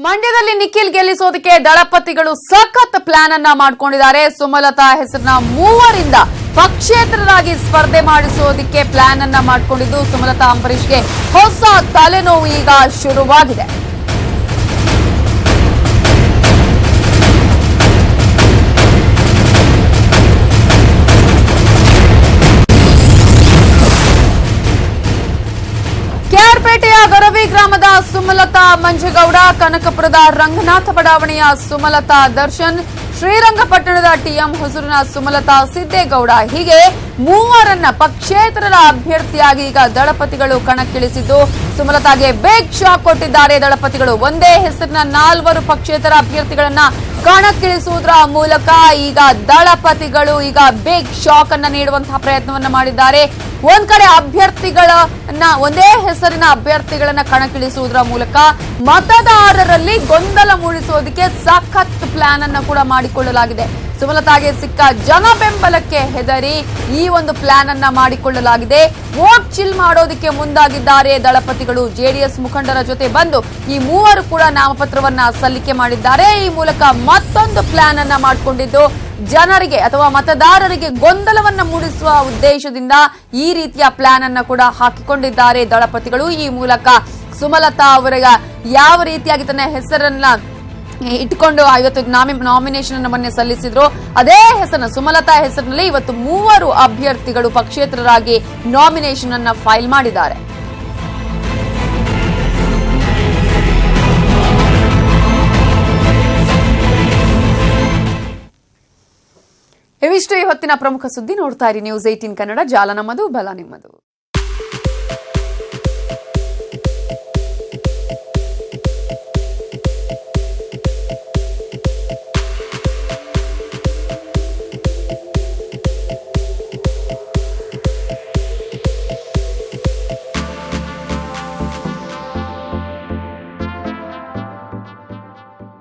ಮಂಡ್ಯದಲ್ಲಿ ನಿಖಿಲ್ ಗೆಲ್ಲಿಸೋದಕ್ಕೆ ದಳಪತಿಗಳು ಸಖತ್ ಪ್ಲಾನ್ ಅನ್ನ ಮಾಡಿಕೊಂಡಿದ್ದಾರೆ. ಸುಮಲತಾ ಹೆಸರಿನ ಮೂವರಿಂದ ಪಕ್ಷೇತರರಾಗಿ ಸ್ಪರ್ಧೆ ಮಾಡಿಸೋದಕ್ಕೆ ಪ್ಲಾನ್ ಅನ್ನ ಮಾಡಿಕೊಂಡಿದ್ದು ಸುಮಲತಾ ಅಂಬರೀಷ್ಗೆ ಹೊಸ ತಲೆನೋವು ಈಗ ಶುರುವಾಗಿದೆ. ಕೆಆರ್ಪೇಟೆಯ ಗರವಿ ಗ್ರಾಮದ ಸುಮಲತಾ ಮಂಜೇಗೌಡ, ಕನಕಪುರದ ರಂಗನಾಥ ಬಡಾವಣೆಯ ಸುಮಲತಾ ದರ್ಶನ್, ಶ್ರೀರಂಗಪಟ್ಟಣದ ಟಿಎಂ ಹೊಸೂರಿನ ಸುಮಲತಾ ಸಿದ್ದೇಗೌಡ ಹೀಗೆ ಮೂವರನ್ನ ಪಕ್ಷೇತರರ ಅಭ್ಯರ್ಥಿಯಾಗಿ ಈಗ ದಳಪತಿಗಳು ಕಣಕ್ಕಿಳಿಸಿದ್ದು ಸುಮಲತಾಗೆ ಬಿಗ್ ಶಾಕ್ ಕೊಟ್ಟಿದ್ದಾರೆ. ದಳಪತಿಗಳು ಒಂದೇ ಹೆಸರಿನ 4 ಪಕ್ಷೇತರ ಅಭ್ಯರ್ಥಿಗಳನ್ನ ಕಣಕ್ಕಿಳಿಸುವುದರ ಮೂಲಕ ಈಗ ದಳಪತಿಗಳು ಈಗ ಬಿಗ್ ಶಾಕ್ ಅನ್ನ ನೀಡುವಂತಹ ಪ್ರಯತ್ನವನ್ನ ಮಾಡಿದ್ದಾರೆ. ಒಂದ್ ಕಡೆ ಅಭ್ಯರ್ಥಿಗಳನ್ನ ಒಂದೇ ಹೆಸರಿನ ಅಭ್ಯರ್ಥಿಗಳನ್ನ ಕಣಕ್ಕಿಳಿಸುವುದರ ಮೂಲಕ ಮತದಾರರಲ್ಲಿ ಗೊಂದಲ ಮೂಡಿಸೋದಕ್ಕೆ ಸಖತ್ ಪ್ಲಾನ್ ಅನ್ನ ಕೂಡ ಮಾಡಿಕೊಳ್ಳಲಾಗಿದೆ. ಸುಮಲತಾಗೆ ಸಿಕ್ಕ ಜನ ಬೆಂಬಲಕ್ಕೆ ಹೆದರಿ ಈ ಒಂದು ಪ್ಲಾನ್ ಅನ್ನ ಮಾಡಿಕೊಳ್ಳಲಾಗಿದೆ. ವೋಟ್ ಚಿಲ್ ಮಾಡೋದಕ್ಕೆ ಮುಂದಾಗಿದ್ದಾರೆ ದಳಪತಿಗಳು. ಜೆಡಿಎಸ್ ಮುಖಂಡರ ಜೊತೆ ಬಂದು ಈ ಮೂವರು ಕೂಡ ನಾಮಪತ್ರವನ್ನ ಸಲ್ಲಿಕೆ ಮಾಡಿದ್ದಾರೆ. ಈ ಮೂಲಕ ಮತ್ತೊಂದು ಪ್ಲಾನ್ ಅನ್ನ ಮಾಡಿಕೊಂಡಿದ್ದು ಜನರಿಗೆ ಅಥವಾ ಮತದಾರರಿಗೆ ಗೊಂದಲವನ್ನ ಮೂಡಿಸುವ ಉದ್ದೇಶದಿಂದ ಈ ರೀತಿಯ ಪ್ಲಾನ್ ಅನ್ನ ಕೂಡ ಹಾಕಿಕೊಂಡಿದ್ದಾರೆ ದಳಪತಿಗಳು. ಈ ಮೂಲಕ ಸುಮಲತಾ ಅವರಿಗೆ ಯಾವ ರೀತಿಯಾಗಿ ತನ್ನ ಹೆಸರನ್ನ ಇಟ್ಕೊಂಡು ಇವತ್ತು ನಾಮಿನೇಷನ್ ಅನ್ನು ಮೊನ್ನೆ ಸಲ್ಲಿಸಿದ್ರು, ಅದೇ ಹೆಸರನ್ನ ಸುಮಲತಾ ಹೆಸರಿನಲ್ಲಿ ಇವತ್ತು 3 ಅಭ್ಯರ್ಥಿಗಳು ಪಕ್ಷೇತರರಾಗಿ ನಾಮಿನೇಷನ್ ಅನ್ನ ಫೈಲ್ ಮಾಡಿದ್ದಾರೆ. ಇವಿಷ್ಟು ಈ ಹೊತ್ತಿನ ಪ್ರಮುಖ ಸುದ್ದಿ. ನೋಡ್ತಾ ಇರಿ ನ್ಯೂಸ್ 18 ಕನ್ನಡ. ಜಾಲ ನಮ್ಮದು, ಬಲ ನಿಮ್ಮದು.